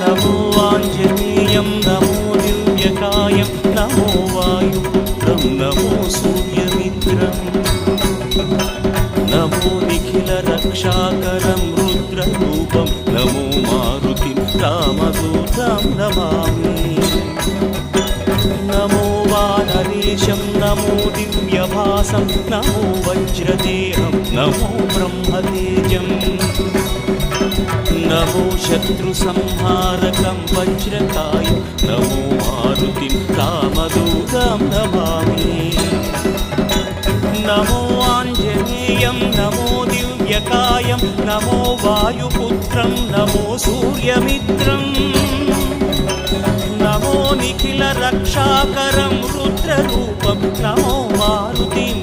नमो आञ्जनेयं नमो दिव्यकायं नमो वायुपुत्रं नमो सूर्यमित्रम् नमो निखिलरक्षाकरं रुद्ररूपं नमो मारुतिं रामदूतं Namami नमो वानरेशं नमो दिव्यभासं नमो वज्रदेहं नमो ब्रह्मतेजम् नमो शत्रुसंहारकं वज्रकायं नमो मारुतिं रामदूतं Namami नमो आञ्जनेयं नमो दिव्यकायं नमो वायुपुत्रं नमो सूर्यमित्रम् नमो निखिलरक्षाकरं रुद्ररूपं नमो मारुतिं